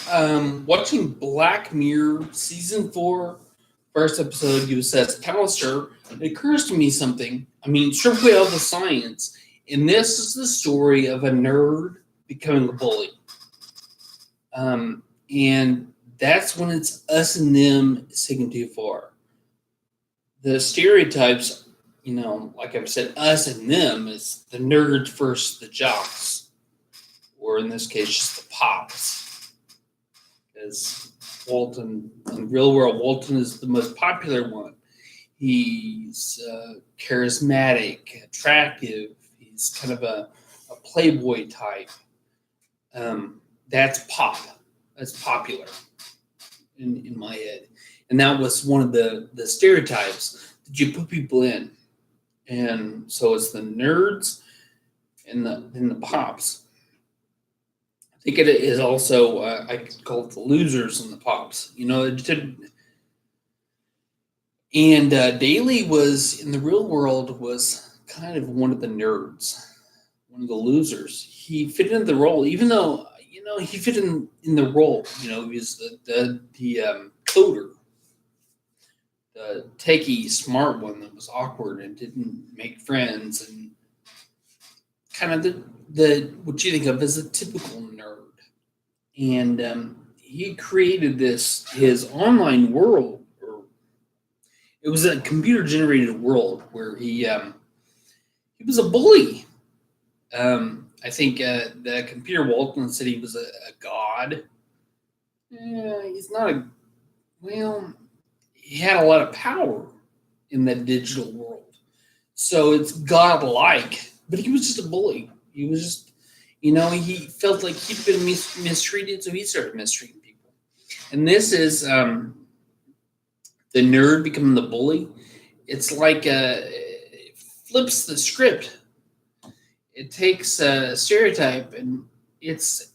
Watching Black Mirror season 4, first episode, you says, Callister, it occurs to me something. I mean, strip away all the science, and this is the story of a nerd becoming a bully. And that's when it's us and them is taken too far. The stereotypes, like I've said, us and them is the nerds versus the jocks, or in this case, just the pops. Because Walton, in real world, Walton is the most popular one. He's charismatic, attractive. He's kind of a playboy type. That's pop. That's popular in my head. And that was one of the stereotypes that you put people in. And so it's the nerds and the pops. I think it is also I could call it the losers and the pops. And Daly was in the real world was kind of one of the nerds, one of the losers. He fit into the role, even though he fit in the role. He was the coder, the techie smart one that was awkward and didn't make friends, and kind of the what you think of as a typical nerd. And he created his online world, or it was a computer generated world where he was a bully. I think the computer Walton said he was a god. He's not a well. He had a lot of power in that digital world, so it's godlike. But he was just a bully. He was just, he felt like he'd been mistreated, so he started mistreating people. And this is the nerd becoming the bully. It's like it flips the script. It takes a stereotype and it's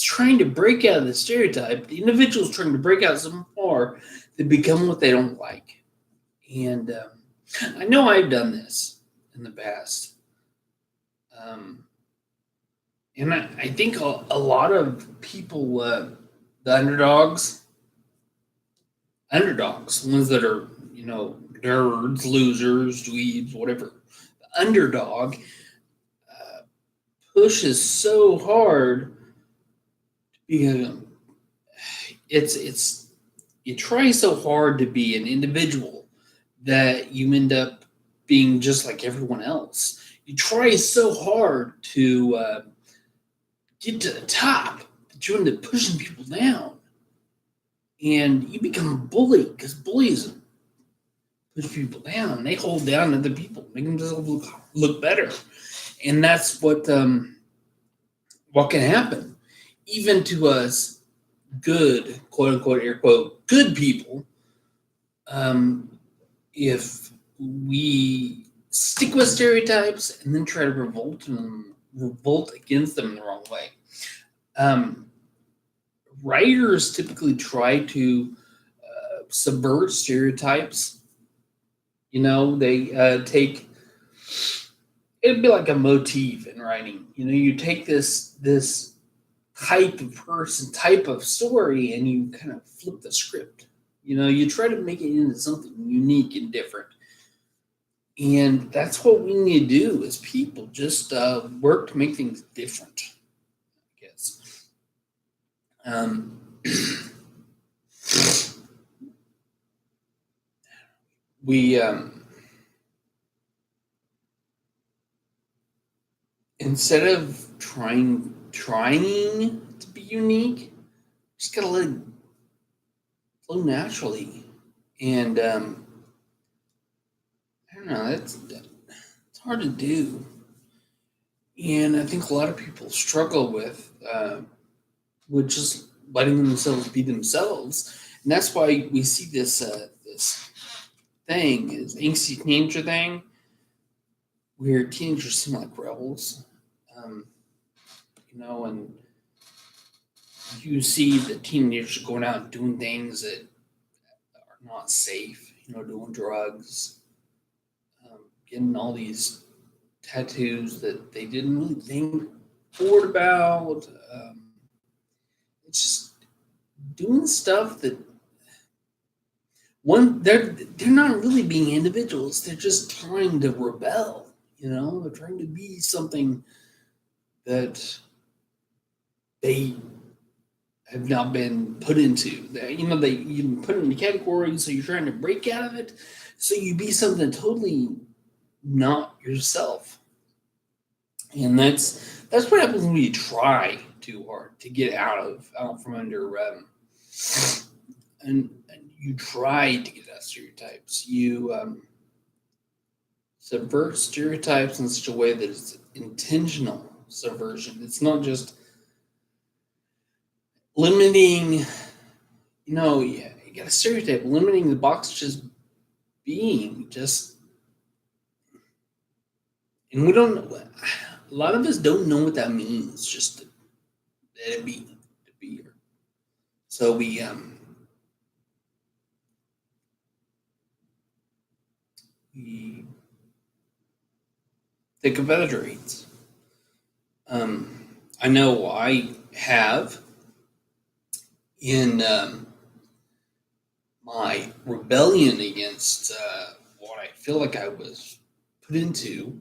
trying to break out of the stereotype. The individual's trying to break out so far to become what they don't like. And I know I've done this in the past. And I think a lot of people, the underdogs, ones that are, nerds, losers, dweebs, whatever, the underdog pushes so hard because it's you try so hard to be an individual that you end up being just like everyone else. You try so hard to get to the top that you end up pushing people down, and you become a bully because bullies push people down. They hold down other people, make them just look better, and that's what can happen, even to us good, quote unquote, air quote, good people. If we stick with stereotypes and then try to revolt against them in the wrong way. Writers typically try to subvert stereotypes. They take it'd be like a motif in writing. You take this type of person, type of story, and you kind of flip the script. You try to make it into something unique and different. And that's what we need to do as people, just work to make things different, I guess. Um, we, instead of trying to be unique, just gotta let it flow naturally. And I don't know, it's hard to do. And I think a lot of people struggle with just letting themselves be themselves, and that's why we see this thing, this angsty teenager thing, where teenagers seem like rebels, um, and you see the teenagers going out and doing things that are not safe, doing drugs, getting all these tattoos that they didn't really think forward about. It's just doing stuff that they're not really being individuals. They're just trying to rebel. They're trying to be something that they have not been put into. You've been put into categories, so you're trying to break out of it. So you be something totally not yourself. And that's what happens when you try too hard to get out from under and you try to get out of stereotypes. You subvert stereotypes in such a way that it's intentional subversion. It's not just limiting, you got a stereotype, limiting the box just being just, and we don't, a lot of us don't know what that means, just to let it be, to be here. So we think of other traits. I know I have in my rebellion against what I feel like I was put into,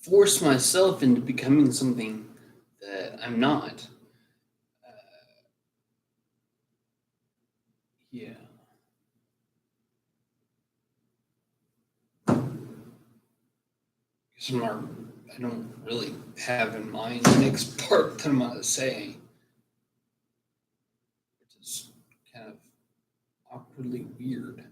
force myself into becoming something that I'm not. Yeah. I don't really have in mind the next part that I'm going to say, which is kind of awkwardly weird.